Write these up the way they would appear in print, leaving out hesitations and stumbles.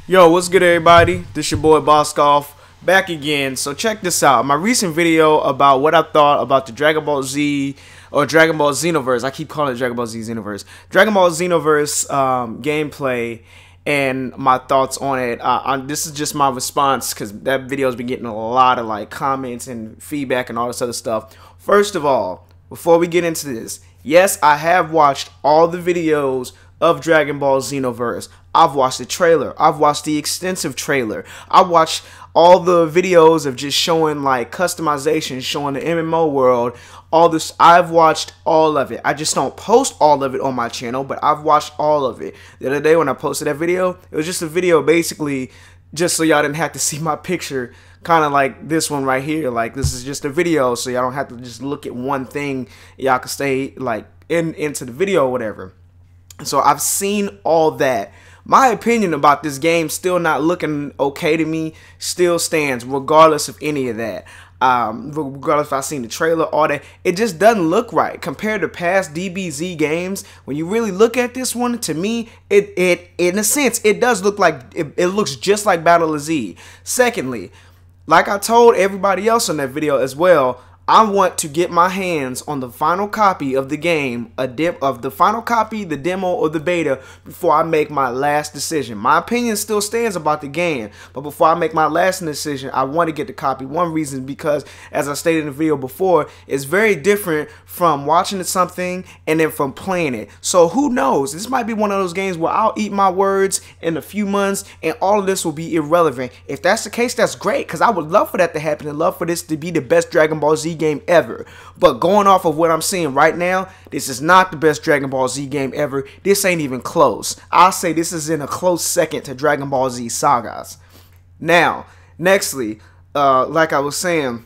Yo, what's good everybody? This your boy Boskoff back again. So check this out. My recent video about what I thought about the Dragon Ball Z or Dragon Ball Xenoverse. I keep calling it Dragon Ball Z Xenoverse. Dragon Ball Xenoverse gameplay and my thoughts on it. This is just my response because that video has been getting a lot of like comments and feedback and all this other stuff. First of all, before we get into this, yes, I have watched all the videos of Dragon Ball Xenoverse. I've watched the trailer. I've watched the extensive trailer. I watched all the videos of just showing like customization, showing the MMO world, all this. I've watched all of it. I just don't post all of it on my channel, but I've watched all of it. The other day when I posted that video, it was just a video basically just so y'all didn't have to see my picture, kind of like this one right here. Like, this is just a video so y'all don't have to just look at one thing. Y'all can stay like into the video or whatever. So I've seen all that. My opinion about this game still not looking okay to me still stands regardless of any of that. Regardless if I've seen the trailer, all that, it just doesn't look right compared to past DBZ games. When you really look at this one, to me, it in a sense, it does look like, it looks just like Battle of Z. Secondly, like I told everybody else in that video as well, I want to get my hands on the final copy of the game, the final copy, the demo, or the beta before I make my last decision. My opinion still stands about the game, but before I make my last decision, I want to get the copy. One reason because, as I stated in the video before, it's very different from watching something and then from playing it. So who knows? This might be one of those games where I'll eat my words in a few months and all of this will be irrelevant. If that's the case, that's great, because I would love for that to happen and love for this to be the best Dragon Ball Z game ever. But going off of what I'm seeing right now, this is not the best Dragon Ball Z game ever. This ain't even close. I'll say this is in a close second to Dragon Ball Z Sagas. Now, nextly, like I was saying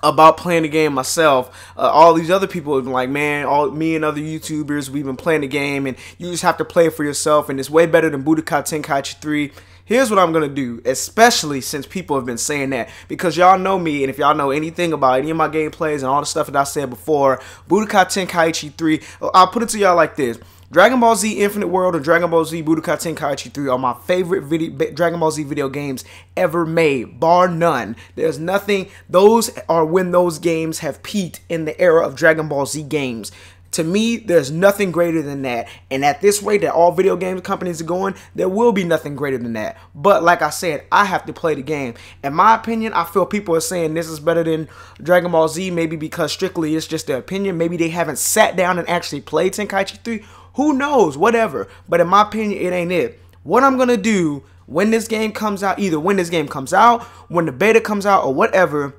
about playing the game myself, all these other people have been like, man, me and other YouTubers, we've been playing the game and you just have to play it for yourself and it's way better than Budokai Tenkaichi 3. Here's what I'm going to do, especially since people have been saying that, because y'all know me, and if y'all know anything about any of my gameplays and all the stuff that I said before, Budokai Tenkaichi 3, I'll put it to y'all like this. Dragon Ball Z Infinite World and Dragon Ball Z Budokai Tenkaichi 3 are my favorite Dragon Ball Z video games ever made, bar none. There's nothing, those are when those games have peaked in the era of Dragon Ball Z games. To me, there's nothing greater than that. And at this rate that all video game companies are going, there will be nothing greater than that. But like I said, I have to play the game. In my opinion, I feel people are saying this is better than Dragon Ball Z, maybe because strictly it's just their opinion. Maybe they haven't sat down and actually played Tenkaichi 3. Who knows? Whatever. But in my opinion, it ain't it. What I'm going to do when this game comes out, either when this game comes out, when the beta comes out, or whatever,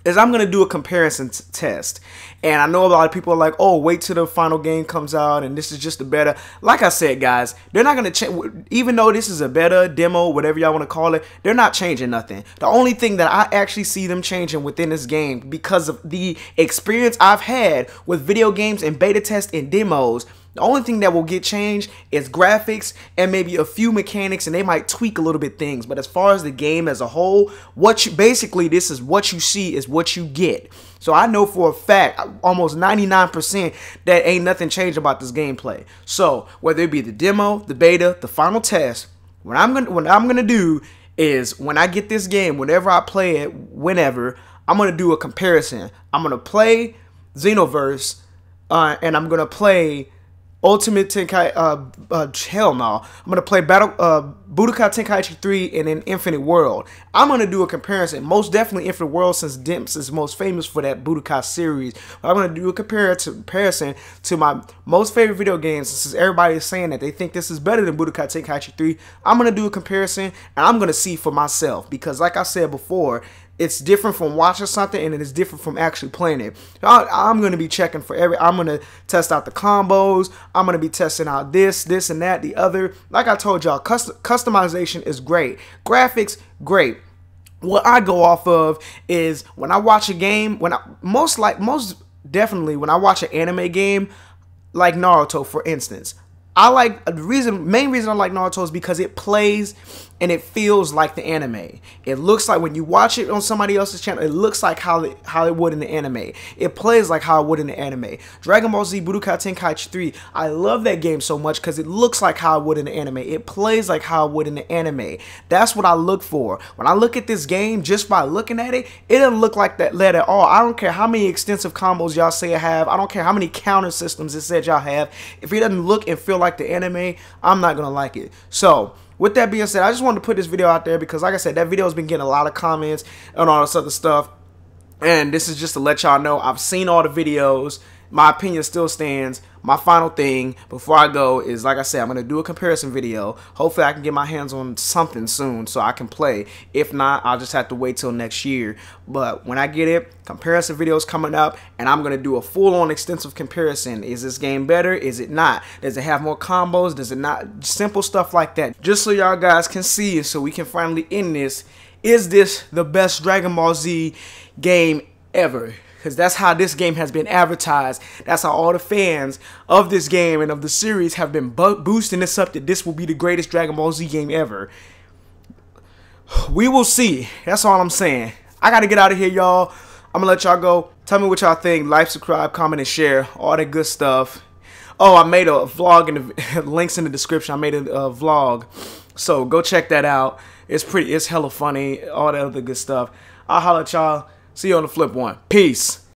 is I'm going to do a comparison test. And I know a lot of people are like, oh, wait till the final game comes out and this is just a beta. Like I said, guys, they're not going to change. Even though this is a beta, demo, whatever y'all want to call it, they're not changing nothing. The only thing that I actually see them changing within this game, because of the experience I've had with video games and beta tests and demos, the only thing that will get changed is graphics and maybe a few mechanics, and they might tweak a little bit things. But as far as the game as a whole, basically this is what you see is what you get. So I know for a fact, almost 99%, that ain't nothing changed about this gameplay. So whether it be the demo, the beta, the final test, what I'm gonna do is when I get this game, whenever I play it, whenever, I'm gonna do a comparison. I'm gonna play Xenoverse, and I'm gonna play Ultimate Tenkaichi, hell no. I'm gonna play Budokai Tenkaichi 3 and then Infinite World. I'm gonna do a comparison. Most definitely Infinite World, since Dimps is most famous for that Budokai series. But I'm gonna do a comparison to my most favorite video games. Since everybody is saying that they think this is better than Budokai Tenkaichi 3, I'm gonna do a comparison and I'm gonna see for myself. Because like I said before, it's different from watching something and it is different from actually playing it. I'm going to be checking for I'm going to test out the combos. I'm going to be testing out this and that, the other. Like I told y'all, customization is great. Graphics, great. What I go off of is when I watch a game, most definitely when I watch an anime game like Naruto, for instance, I like main reason I like Naruto is because it plays and it feels like the anime. It looks like when you watch it on somebody else's channel, it looks like how it would in the anime. It plays like how it would in the anime. Dragon Ball Z Budokai Tenkaichi 3, I love that game so much because it looks like how it would in the anime. It plays like how it would in the anime. That's what I look for. When I look at this game, just by looking at it, it doesn't look like that at all. I don't care how many extensive combos y'all say I have. I don't care how many counter systems it said y'all have. If it doesn't look and feel like the anime, I'm not gonna like it. So with that being said, I just wanted to put this video out there because, like I said, that video has been getting a lot of comments and all this other stuff. And this is just to let y'all know I've seen all the videos. My opinion still stands. My final thing before I go is, like I said, I'm going to do a comparison video. Hopefully I can get my hands on something soon so I can play. If not, I'll just have to wait till next year. But when I get it, comparison videos coming up, and I'm going to do a full-on extensive comparison. Is this game better? Is it not? Does it have more combos? Does it not? Simple stuff like that. Just so y'all guys can see, so we can finally end this. Is this the best Dragon Ball Z game ever? Because that's how this game has been advertised. That's how all the fans of this game and of the series have been boosting this up, that this will be the greatest Dragon Ball Z game ever. We will see. That's all I'm saying. I got to get out of here, y'all. I'm going to let y'all go. Tell me what y'all think. Like, subscribe, comment, and share. All that good stuff. Oh, I made a vlog, in the links in the description. I made a vlog. So go check that out. It's hella funny. All that other good stuff. I'll holler at y'all. See you on the flip one. Peace.